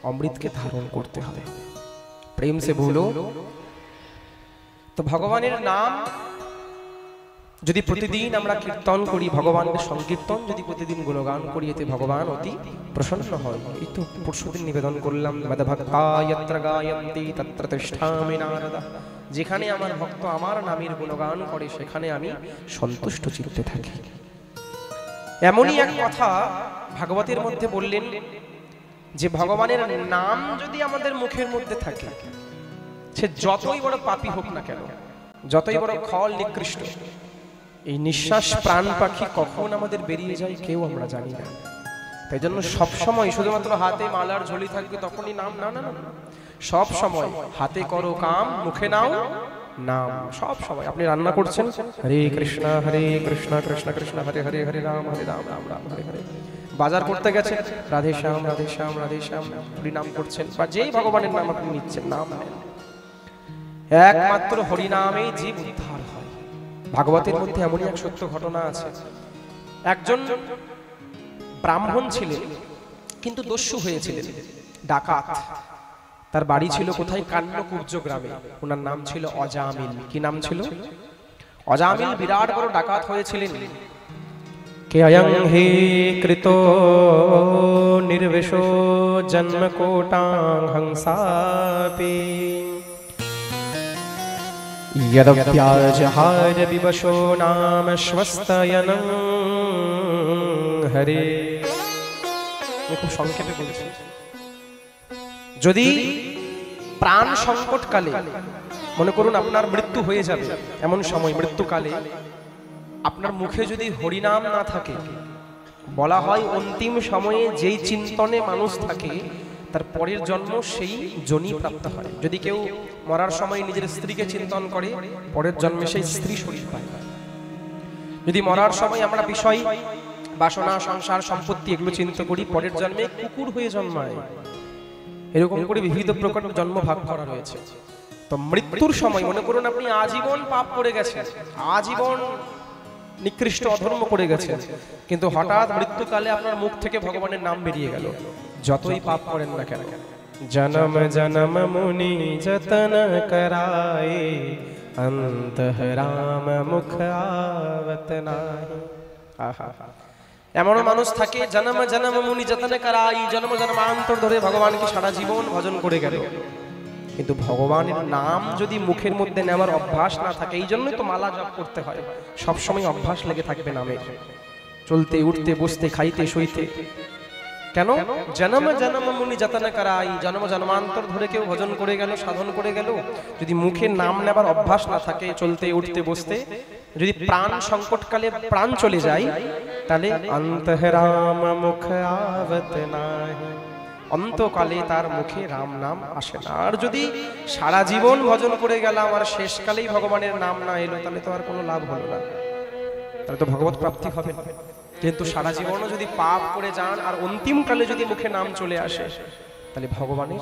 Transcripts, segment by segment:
অমৃতকে ধারণ করতে হবে। প্রেম সে বলো। তো ভগবানের নাম যদি প্রতিদিন আমরা কীর্তন করি, ভগবানের সংকীর্তন যদি প্রতিদিন গুণগান করি, এতে ভগবান অতি প্রসন্ন হয়। এই তো পরশুদিন নিবেদন করলাম, মদভক্তা যত্র গায়ন্তি তত্র তিষ্ঠামি নারদা। যেখানে আমার ভক্ত আমার নামের গুণগান করে সেখানে আমি সন্তুষ্ট চিত্তে থাকি। এমনই এক কথা ভাগবতের মধ্যে বললেন যে ভগবানের নাম যদি আমাদের মুখের মধ্যে থাকে, সে যতই বড় পাপী হোক না কেন, যতই বড় খল নিকৃষ্ট, এই নিঃশ্বাস প্রাণ পাখি কখন আমাদের বেরিয়ে যায় কেউ আমরা জানি না। তাই জন্য সবসময় শুধুমাত্র হাতে মালার ঝুলি থাকবে তখনই নাম, না না না, সব সময় হাতে করো কাম, মুখে নাও নাম। সব সময় আপনি রান্না করছেন, হরে কৃষ্ণ কৃষ্ণ কৃষ্ণ হরে হরে, হরে রাম রাম রাম হরে হরে। বাজার করতে গেছেন, রাধে শ্যাম রাধে শ্যাম রাধে শ্যাম হরি নাম করছেন, বা যেই ভগবানের নাম আপনি নিচ্ছেন, নাম নেন। একমাত্র হরিনামেই জীব উদ্ধার হয়। ভাগবতের মধ্যে এমনই এক সত্য ঘটনা আছে। একজন ব্রাহ্মণ ছিলেন, কিন্তু দস্যু হয়েছিলেন, ডাকাত। তার বাড়ি ছিল কোথায়? কান্যকুব্জ গ্রামে। ওনার নাম ছিল অজামিল। কি নাম ছিল? অজামিল বিরাট বড় ডাকাত হয়েছিলেন। কে অয়ং হে কৃত নির্বেশো জন্ম কোটাং হংসাপি यदव्याजहार विवशो नाम स्वस्तयनं हरे। আমি খুব সংক্ষেপে বলছি। যদি প্রাণ সংকটকালে, মনে করুন আপনার মৃত্যু হয়ে যাবে, এমন সময় মৃত্যুকালে আপনার মুখে যদি হরিনাম না থাকে, বলা হয় অন্তিম সময়ে যেই চিন্তনে মানুষ থাকে তার পরের জন্ম সেই যোনি প্রাপ্ত হয়। যদি কেউ মরার সময় নিজের স্ত্রীকে চিন্তন করে, পরের জন্মে সেই স্ত্রী শরীর পায়। যদি মরার সময় আমরা বিষয় বাসনা সংসার সম্পত্তি এগুলো চিন্তা করি, পরের জন্মে কুকুর হয়ে জন্মায়। এরকম করে বিবিধ প্রকার জন্ম ভাগ করা রয়েছে। তো মৃত্যুর সময় মনে করুন আপনি আজীবন পাপ করে গেছেন, আজীবন নিকৃষ্ট অধর্ম করে গেছেন, কিন্তু হঠাৎ মৃত্যুকালে আপনার মুখ থেকে ভগবানের নাম বেরিয়ে গেল, যতই পাপ করেন না কেন। জনম জনম মুনি যতন করায়ে অন্তঃ রাম মুখ आवत নাহি। আহা, এমনও মানুষ থাকে জনম জনম মুনি যতন করাই, জন্ম জন্মান্তর ধরে ভগবানকে সারা জীবন ভজন করে গেল, কিন্তু ভগবানের নাম যদি মুখের মধ্যে নেওয়ার অভ্যাস না থাকে, এই জন্যই তো মালা জপ করতে হয়, সবসময় অভ্যাস লেগে থাকবে নামের, চলতে উঠতে বসতে খাইতে শুইতে। কেন? জনম জনম মুনি যতন করাই, জন্ম জন্মান্তর ধরে কেউ ভজন করে গেল, সাধন করে গেল, যদি মুখে নাম নেবার অভ্যাস না থাকে, চলতে উঠতে বসতে, যদি প্রাণ সংকটকালে প্রাণ চলে যায়, তাহলে অন্তঃ রাম মুখ आवत নাহি, অন্তকালে তার মুখে রাম নাম আসে না। আর যদি সারা জীবন ভজন করে গেলাম আর শেষকালেই ভগবানের নাম না এলো, তাহলে তো আর কোনো লাভ হলো না, তাহলে তো ভগবত প্রাপ্তি হবে না। কিন্তু সারা জীবনও যদি পাপ করে যান আর অন্তিমকালে যদি মুখে নাম চলে আসে, তাহলে ভগবানের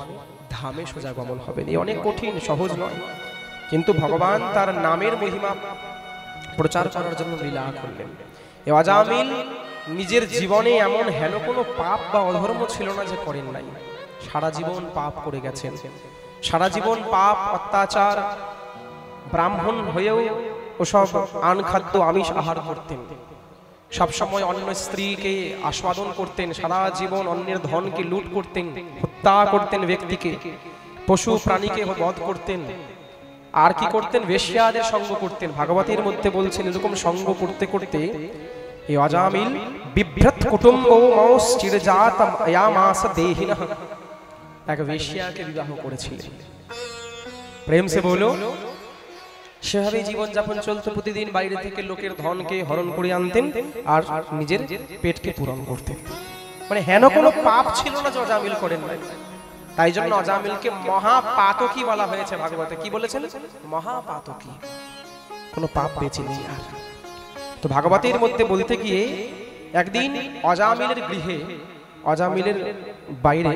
ধামে সোজা গমন হবে। এই অনেক কঠিন, সহজ নয়, কিন্তু ভগবান তার নামের মহিমা প্রচার করার জন্য লীলা করলেন। এই অজামিল নিজের জীবনে এমন হেন কোনো পাপ বা অধর্ম ছিল না যে করেন নাই। সারা জীবন পাপ করে গেছেন, সারা জীবন পাপ অত্যাচার, ব্রাহ্মণ হয়েও ওসব আন খাদ্য আমিষ আহার করতেন, সবসময় অন্য স্ত্রীকে আস্বাদন করতেন, সারা জীবন অন্যের ধনকে লুট করতেন, হত্যা করতেন ব্যক্তিকে, পশু প্রাণীকে বধ করতেন, আর কি করতেন? বেশ্যাদের সঙ্গ করতেন। ভাগবতের মধ্যে বলছেন এরকম সঙ্গ করতে করতে এই অজামিল বিভ্রত কুটুম্ব চিরজাত ইয়ামাস দেহিনঃ, এক বেশ্যাকে বিবাহ করেছিলেন। প্রেম সে বলো। সেভাবে জীবন যাপন চলতে, প্রতিদিন বাইরে থেকে লোকের ধনকে হরণ করে আনতেন আর নিজের পেটকে পূরণ করতেন। মানে হেন কোনো পাপ ছিল না যে অজামিল করেন নাই। তাই জন্য অজামিলকে মহাপাতকী বলা হয়েছে ভাগবতে। কি বলেছেন? মহাপাতকী, কোনো পাপ বেঁচে নেই আর। তো ভাগবতের মধ্যে বলতে গিয়ে একদিন অজামিলের গৃহে, অজামিলের বাইরে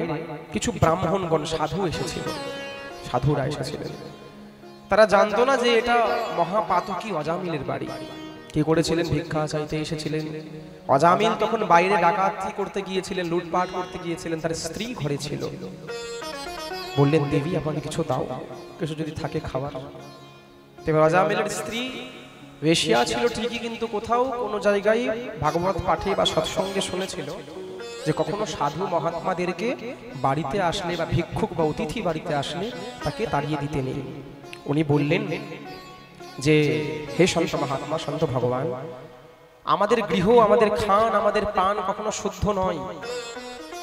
কিছু ব্রাহ্মণগণ সাধু এসেছিল, সাধুরা এসেছিলেন। তারা জানতো না যে এটা মহাপাতকী অজামিলের বাড়ি। কি করেছিলেন? ভিক্ষা চাইতে এসেছিলেন। অজামিল তখন বাইরে ডাকাতি করতে গিয়েছিলেন, লুটপাট করতে গিয়েছিলেন, তার স্ত্রী ঘরে ছিল। বললেন, দেবী আমাকে কিছু দাও, কিছু যদি থাকে খাবার। এবার অজামিলের স্ত্রী বেশিয়া ছিল ঠিকই, কিন্তু কোথাও কোনো জায়গায় ভাগবত পাঠে বা সৎসঙ্গে শুনেছিল যে কখনো সাধু মহাত্মাদেরকে বাড়িতে আসলে বা ভিক্ষুক বা অতিথি বাড়িতে আসলে তাকে তাড়িয়ে দিতে নেই। উনি বললেন যে হে সন্ত মহাত্মা, সন্ত ভগবান, আমাদের গৃহ, আমাদের খান, আমাদের পান কখনো শুদ্ধ নয়।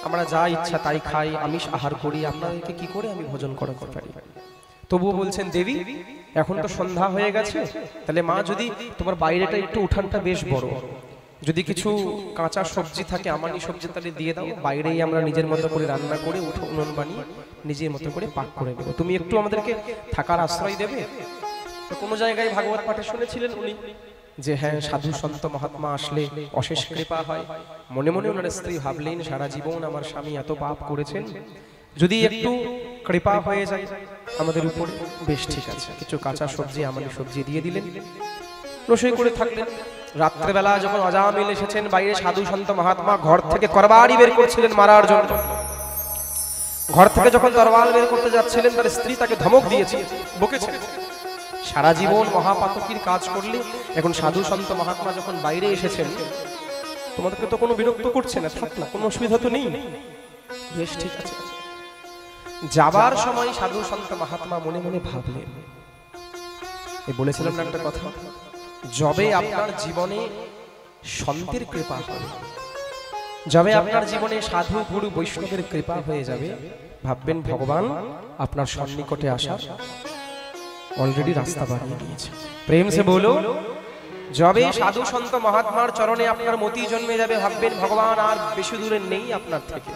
আমরা যা ইচ্ছা তাই খাই, আমিষ আহার করি, আপনাদেরকে কি করে আমি ভোজন করাতে পারি? তবুও বলছেন, দেবী এখন তো সন্ধ্যা হয়ে গেছে, তাহলে মা যদি তোমার বাইরেটা একটু উঠানটা বেশ বড়, যদি কিছু কাঁচা সবজি থাকে, আমানি সবজি তাহলে দিয়ে দাও, বাইরেই আমরা নিজের মতো করে রান্না করে উনুন বানিয়ে নিজের মতো করে পাক করে নেব, তুমি একটু আমাদেরকে থাকার আশ্রয় দেবে। তো কোনো জায়গায় ভাগবত পাঠে শুনেছিলেন উনি যে হ্যাঁ, সাধু সন্ত মহাত্মা আসলে অশেষ কৃপা হয়। মনে মনে ওনার স্ত্রী ভাবলেন, সারা জীবন আমার স্বামী এত পাপ করেছেন, যদি একটু কৃপা হয়ে যায় আমাদের উপর, বেশ ঠিক আছে। কিছু কাঁচা সবজি, আমানি সবজি দিয়ে দিলেন, রসই করে থাকলেন। রাত্রেবেলা যখন অজামিল এসেছেন, বাইরে সাধু সন্ত মহাত্মা ঘর থেকে তরবারি বের করছিলেন মারার জন্য। ঘর থেকে যখন তরবারি বের করতে যাচ্ছিলেন, তার স্ত্রী তাকে ধমক দিয়েছে, বকেছে, সারা জীবন মহাপাতকীর কাজ করলে এখন সাধু সন্ত মহাত্মা যখন বাইরে এসেছেন, তোমাদেরকে তো কোনো বিরক্ত করছে না, থাক না, কোনো অসুবিধা তো নেই, বেশ ঠিক আছে। যাবার সময় সাধু সন্ত মহাত্মা মনে মনে ভাবলেন, বলেছিলাম না একটা কথা, যবে আপনার জীবনে সন্তের কৃপা হবে, যবে আপনার জীবনে সাধু গুরু বৈষ্ণবের কৃপা হয়ে যাবে, ভাববেন ভগবান আপনার সন্নিকটে আসার অলরেডি রাস্তা বানিয়ে দিয়েছে। প্রেম সে বলো, যবে সাধু সন্ত মহাত্মার চরণে আপনার মতি জন্মে যাবে, ভাববেন ভগবান আর বেশি দূরে নেই আপনার থেকে।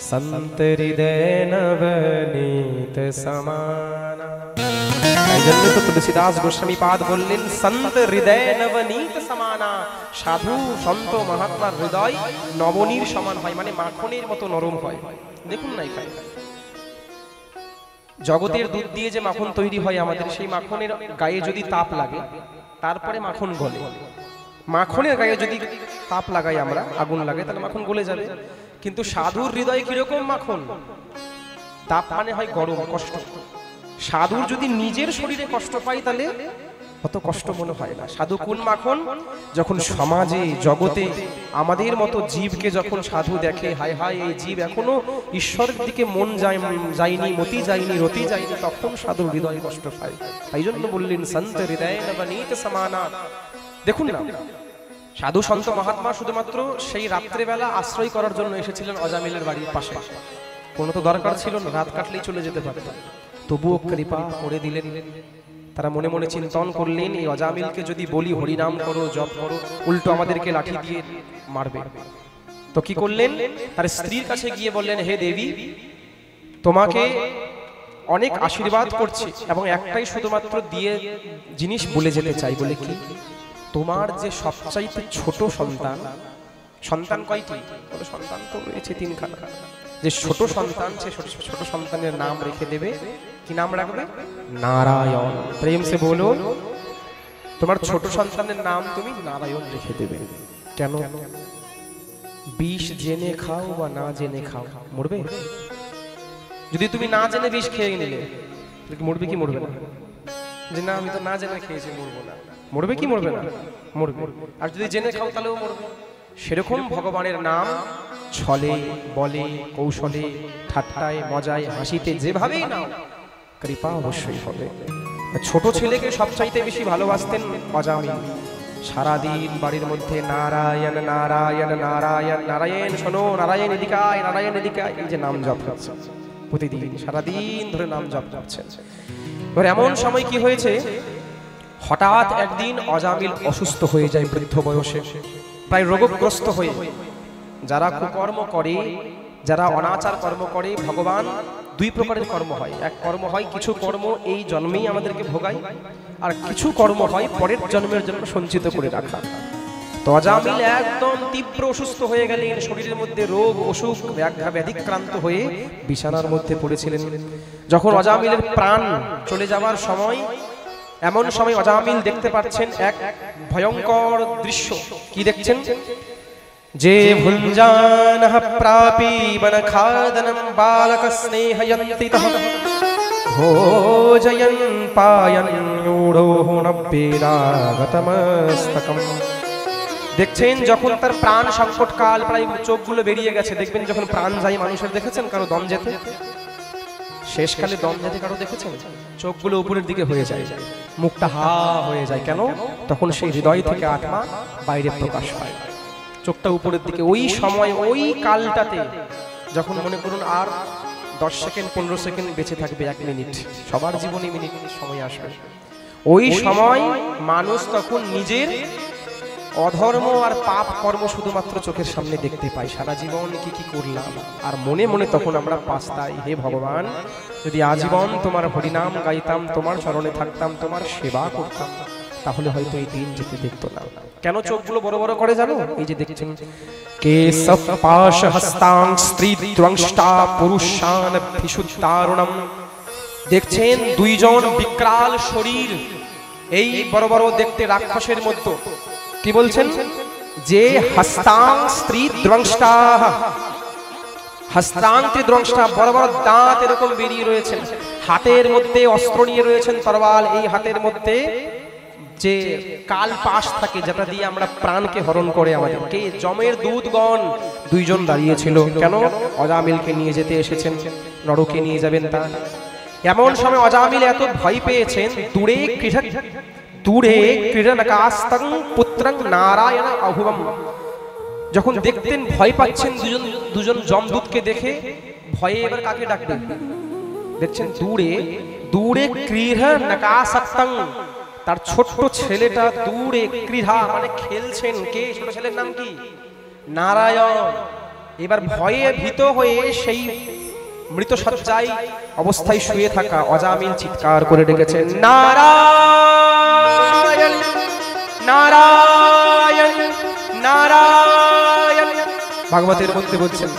সন্ত হৃদয় নবনীত সমানা, তাই জন্য তো তুলসীদাস গোস্বামী পাদ বললেন, সন্ত হৃদয় নবনীত সমানা, সাধু সন্ত মহাত্মার হৃদয় নবনীর সমান হয়, মানে মাখনের মতো নরম হয়। দেখুন না, এখানে জগতের দুধ দিয়ে যে মাখন তৈরি হয় আমাদের, সেই মাখনের গায়ে যদি তাপ লাগে তারপরে মাখন গলে। মাখনের গায়ে যদি তাপ লাগাই আমরা, আগুন লাগাই, তাহলে মাখন গলে যাবে। কিন্তু সাধুর হৃদয়ে কিরকম মাখন? তাপ মানে হয় গরম, কষ্ট। সাধুর যদি নিজের শরীরে কষ্ট পাই তাহলে অত কষ্ট মনে হয় না। সাধু কোন মাখন? যখন সমাজে জগতে আমাদের মতো জীবকে যখন সাধু দেখে, হায় হায় এই জীব এখনো ঈশ্বরের দিকে মন যায়নি, মতি যায়নি, রতি যায়নি, তখন সাধুর হৃদয় কষ্ট পায়। তাই জন্য বললেন সন্ত হৃদয় নবনীত সমানা। দেখুন না, সাধু সন্ত মহাত্মা শুধুমাত্র সেই রাত্রেবেলা আশ্রয় করার জন্য এসেছিলেন অজামিলের বাড়ির পাশে, কোনো তো দরকার ছিল না, রাত কাটলেই চলে যেতে পারত, তবুও কৃপা করে দিলেন। তারা মনে মনে চিন্তন করলেন, এই অজামিলকে যদি বলি হরিনাম করো, জপ করো, উল্টো আমাদেরকে লাঠি দিয়ে মারবে। তো কি করলেন? তার স্ত্রীর কাছে গিয়ে বললেন, হে দেবী, তোমাকে অনেক আশীর্বাদ করছি এবং একটাই শুধুমাত্র দিয়ে জিনিস বলে যেতে চাই। বলে কি? তোমার যে সবচাইতে ছোট সন্তান, সন্তান কয়টি? সন্তান তো রয়েছে তিনখানা, যে ছোট সন্তান, সে ছোট সন্তানের নাম রেখে দেবে। কি নাম রাখবে? নারায়ণ। প্রেম সে বলো, তোমার ছোট সন্তানের নাম তুমি নারায়ণ রেখে দেবে। কেন? বিষ জেনে খাও বা না জেনে খাও, মরবে। যদি তুমি না জেনে বিষ খেয়ে নিলে, মরবে কি মরবে না? যে না, আমি তো না জেনে খেয়েছি, মরবো না, মরবে কি মরবে না? মরবে। আর যদি জেনে খাও তাহলেও মরবে। সেরকম ভগবানের নাম ছলে, বলে, কৌশলে, ঠাট্টায়, মজায়, হাসিতে, যেভাবেই নাও, কৃপা অবশ্যই হবে। ছোট ছেলেকে সবচাইতে বেশি ভালোবাসতেন অজামিল। সারাদিন বাড়ির মধ্যে নারায়ণ নারায়ণ নারায়ণ নারায়ণ, শোনো, নারায়ণ এদিকায়, নারায়ণ এদিকায়, এই যে নাম জপ করছে প্রতিদিন, সারাদিন ধরে নাম জপ করছেন। এবার এমন সময় কি হয়েছে, হঠাৎ একদিন অজামিল অসুস্থ হয়ে যায়, বৃদ্ধ বয়সে, প্রায় রোগগ্রস্ত হয়ে। যারা কুকর্ম করে, যারা অনাচার কর্ম করে, ভগবান দুই প্রকারের কর্ম হয়। এক কর্ম হয়, কিছু কর্ম এই জন্মেই আমাদেরকে ভোগায়, আর কিছু কর্ম হয় পরের জন্মের জন্য সঞ্চিত করে রাখা। তো অজামিল একদম তীব্র অসুস্থ হয়ে গেলেন, শরীরের মধ্যে রোগ, অসুখ, ব্যাধিক্রান্ত হয়ে বিছানার মধ্যে পড়েছিলেন। যখন অজামিলের প্রাণ চলে যাওয়ার সময়, এমন সময় অজামিল দেখতে পাচ্ছেন এক ভয়ঙ্কর দৃশ্য। কি দেখছেন? যে ভুঞ্জানঃ প্রাপি বনখাদনম বালক স্নেহয়ন্তিতঃ ভোজয়ন পায়ন ঊঢ়োঃ নব্যেরাগতমস্তকম। দেখছেন যখন তার প্রাণ সংকটকাল, প্রায় চোখগুলো বেরিয়ে গেছে। দেখবেন যখন প্রাণ যায় মানুষের, দেখেছেন কারো দম যেতে? শেষকালে দম যেতে কারো দেখেছেন? চোখগুলো উপরের দিকে হয়ে যায়, মুখটা হা হয়ে যায়। কেন? তখন সেই হৃদয় থেকে আত্মা বাইরে প্রকাশ পায়, চোখটা উপরের দিকে। ওই সময়, ওই কালটাতে যখন মনে করুন আর 10 সেকেন্ড 15 সেকেন্ড বেঁচে থাকবে, 1 মিনিট, সবার জীবনে মিনিট সময় আসবে, ওই সময় মানুষ তখন নিজের অধর্ম আর পাপ কর্ম শুধুমাত্র চোখের সামনে দেখতে পাই। সারা জীবন কি কি করলাম, আর মনে মনে তখন আমরা পাস্তাই, হে ভগবান, যদি আজীবন তোমার হরিনাম গাইতাম, তোমার চরণে থাকতাম, তোমার সেবা করতাম, তাহলে হয়তো এই দিন যেতে দেখতো না। কেন চোখগুলো বড় বড় করে জানো? এই যে দেখছেন, কেশব পাশ হস্তাং স্ত্রী দ্বংষ্টা পুরুষান বিশুদ্ধারুণম। দেখছেন দুইজন বিকরাল শরীর, এই বড় বড় দেখতে রাক্ষসের মধ্যে। কি বলছেন? যে হস্তাং স্ত্রী দ্বংষ্টা, হস্তান্তি দ্রংষ্টা, বড় বড় দাঁত এরকম বেরিয়ে রয়েছেন, হাতের মধ্যে অস্ত্র নিয়ে রয়েছেন তরবাল। এই হাতের মধ্যে যে কাল পাশ থাকে, যেটা দিয়ে আমরা প্রাণকে হরণ করে আমাদেরকে। যমের দূতগণ দুইজন দাঁড়িয়েছিল। কেন? অজামিলকে নিয়ে যেতে এসেছেন, নরকে নিয়ে যাবেন তা। এমন সময় অজামিল এত ভয় পেয়েছেন, দূরে ক্রীড়নকাস্তং পুত্রং নারায়ণ আহুবম। যখন দেখতেন ভয় পাচ্ছেন দুজন যমদূতকে দেখে, ভয়ে এবার কাকে ডাকবেন? দেখছেন দূরে ক্রীড়নকাস্তং, তার ছোট্ট ছেলেটা দূরে ক্রীড়া মানে খেলছেন। কে? ছোট ছেলের নাম কি? নারায়ণ। এবার ভয়ে ভীত হয়ে সেই মৃত শয্যায় অবস্থায় শুয়ে থাকা অজামিল চিৎকার করে ডেকেছেন, নারায়ণ নারায়ণ নারায়ণ। ভাগবতের মধ্যে বলছেন,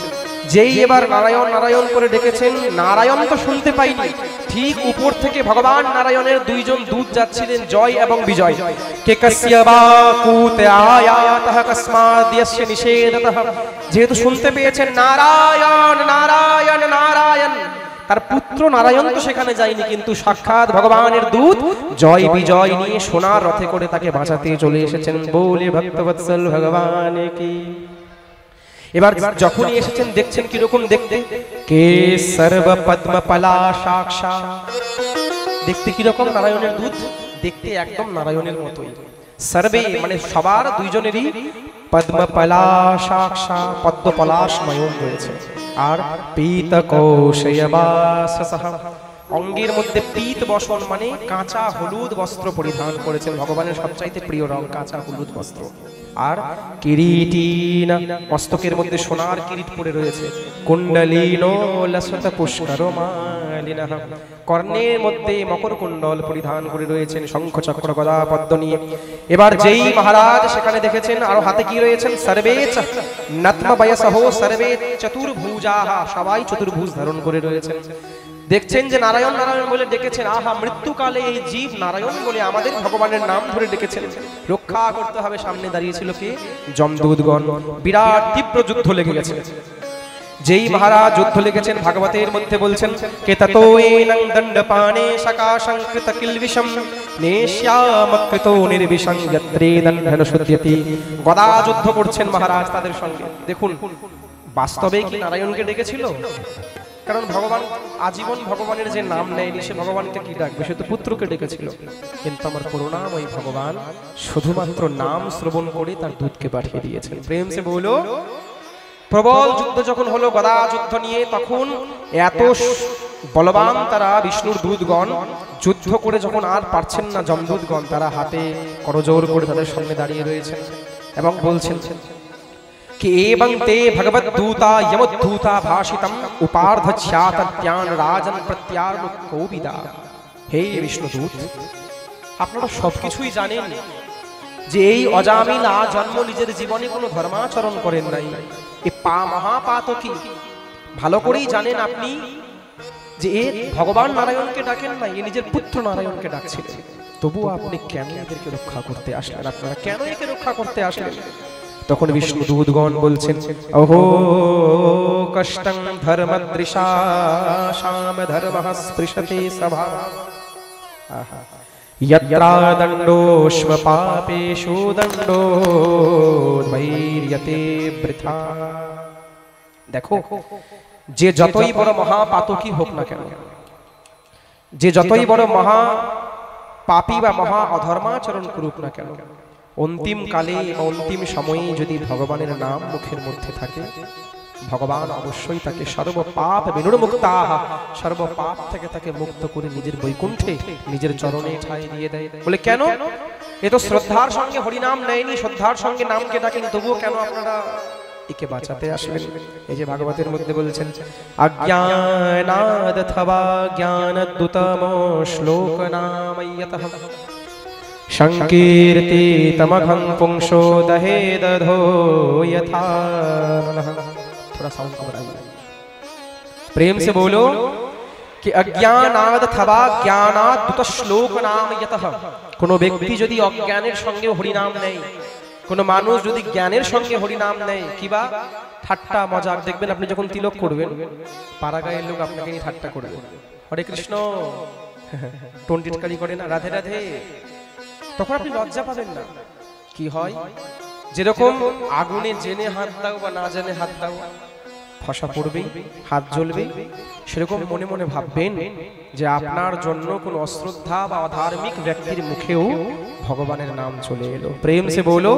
যেই এবার নারায়ণ নারায়ণ করে ডেকেছেন, নারায়ণ তো শুনতে পাইনি, ঠিক উপর থেকে ভগবান নারায়ণের দুইজন দূত যাচ্ছিলেন, জয় এবং বিজয়। কে কস্য বা কুতে আয়াতঃ কস্মাদ ইয়স্য নিষেধতঃ। যেহেতু শুনতে পেয়েছেন নারায়ণ নারায়ণ নারায়ণ, তার পুত্র নারায়ণ তো সেখানে যায়নি, কিন্তু সাক্ষাৎ ভগবানের দূত জয় বিজয় নিয়ে সোনার রথে করে তাকে বাঁচাতে চলে এসেছেন। বলে ভক্তবৎসল ভগবান কি। এবার যখনই এসেছেন দেখছেন কিরকম দেখতে, কে সর্ব পদ্ম পলাশাক্ষা। দেখতে কিরকম নারায়ণের দূত? দেখতে একদম নারায়ণের মতোই। সর্বে মানে সবার, দুইজনেরই পদ্ম পলাশাক্ষা, পদ্ম পলাশ নয়ন রয়েছে। আর পীত কৌশয়বাসসহ, অঙ্গের মধ্যে পীত বসন মানে কাঁচা হলুদ বস্ত্র পরিধান করেছেন। ভগবানের সবচাইতে প্রিয় রং কাঁচা হলুদ বস্ত্র। আর কিরীটিন, মস্তকের মধ্যে সোনার কিরীট পরে রয়েছে। কুণ্ডলিনো লসত পুষ্করমালিনঃ, কর্ণের মধ্যে মকর কুণ্ডল পরিধান করে রয়েছেন, শঙ্খ চক্র গদা পদ্ম নিয়ে। এবার যেই মহারাজ সেখানে দেখেছেন, আর হাতে কি রয়েছেন? সর্বে নত্ম বয়সহ সর্বে চতুর্ভুজাঃ, সবাই চতুর্ভুজ ধারণ করে রয়েছেন। দেখছেন যে নারায়ণ নারায়ণ বলে ডেকেছেন। আহা, মৃত্যুকালে এই জীব নারায়ণ বলে আমাদের ভগবানের নাম ধরে ডেকেছেন, রক্ষা করতে হবে। সামনে দাঁড়িয়েছিল কে? যমদূতগণ। বিরাট তীব্র যুদ্ধ লেগে গেছে। যেই মহারাজ যুদ্ধ লেগেছেন, ভাগবতের মধ্যে বলছেন, কে ততো এনং দণ্ডপানে সকাশং কৃত কিলবিষম নেশ্যামকৃতো নির্বিষং যত্রে দণ্ডন শুদ্ধ্যতি। গদা যুদ্ধ করছেন মহারাজ তাদের সঙ্গে। দেখুন, বাস্তবে কি নারায়ণকে ডেকেছিল? কারণ ভগবান আজীবন ভগবানের যে নাম নেয়নি, সে ভগবানকে কি ডাকবে? সে তো পুত্রকে ডেকেছিল। কিন্তু আমার করুণাময়ী ভগবান শুধুমাত্র নাম শ্রবণ করে তার দূতকে পাঠিয়ে দিয়েছেন। প্রেম সে বলো। প্রবল যুদ্ধ যখন হলো গদা যুদ্ধ নিয়ে, তখন এত বলবান তারা বিষ্ণুর দূতগণ যুদ্ধ করে যখন আর পারছেন না যমদূতগণ, তারা হাতে করজোড় করে তাদের সামনে দাঁড়িয়ে রয়েছেন এবং বলছেন कि एवं ते भगवत दूता यमदूता भाषितम उपार्धस्यात्यान राजन प्रत्यार्नु कोविदा। हे विष्णुदूत, আপনারা সবকিছুই জানেন যে এই অজামিল জন্ম নিজের জীবনে কোনো ধর্মাচরণ করেন নাই। এই মহাপাতকী ভালো করেই জানেন আপনি। যে এ ভগবান নারায়ণকে ডাকেন না, এ নিজের পুত্র নারায়ণকে ডাকছিলেন। তবুও আপনি কেন এদেরকে রক্ষা করতে আসলেন? আপনারা কেন একে রক্ষা করতে আসলেন? তখন বিষ্ণু দূতগণ বলছেন, অহো কষ্টং ধর্মদৃশা শাম ধর্মঃ স্পৃশতে সভা यत्रा दण्डोष्म पापेषु दण्डो वैर्यते বৃথা। দেখো, যে যতই বড় মহাপাতকী হোক না কেন, যে যতই বড় মহা পাপী বা মহা অধর্মাচরণ করুক না কেন, অন্তিম কালে অন্তিম সময়ে যদি ভগবানের নাম মুখের মধ্যে থাকে, ভগবান অবশ্যই তাকে সর্ব পাপ বিনুর্মুক্তাঃ, সর্ব পাপ থেকে তাকে মুক্ত করে নিজের বৈকুণ্ঠে নিজের চরণে ঠাঁই দিয়ে দেয়। বলে কেন? এ তো শ্রদ্ধার সঙ্গে হরিনাম নেয়নি, শ্রদ্ধার সঙ্গে নামকে ডাকেনি, তবুও কেন আপনারা একে বাঁচাতে আসবেন? এই যে ভাগবতের মধ্যে বলছেন, অজ্ঞানাদথবা জ্ঞানদ্যুতম শ্লোক নাময়তঃ সংকীর্তিতমঘং পুংসো দহে দধো यथा। थोड़ा साउंड कम आइए, प्रेम से बोलो कि अज्ञानाद अथवा ज्ञानाद दुत श्लोक नाम यतः। কোনো ব্যক্তি যদি অজ্ঞানের সঙ্গে হরিনাম নেয়, কোন মানুষ যদি জ্ঞানের সঙ্গে হরিনাম নেয়, কিবা ঠাট্টা মজাক, দেখবেন আপনি যখন তিলক করবেন, পাড়াগাঁয়ের লোক আপনাকে নিয়ে ঠাট্টা করবে, হরে কৃষ্ণ টন্টিটকারি করে না, রাধে রাধে, তখন আপনি লজ্জা পাবেন না। কি হয়, যেরকম আগুনে জেনে হাত দাও বা না জেনে হাত দাও, ফসা পড়বে, হাত জ্বলবে, সেরকম মনে মনে ভাববেন যে আপনার জন্য কোন অশ্রদ্ধা বা অধার্মিক ব্যক্তির মুখেও ভগবানের নাম চলে এলো। প্রেম সে বলো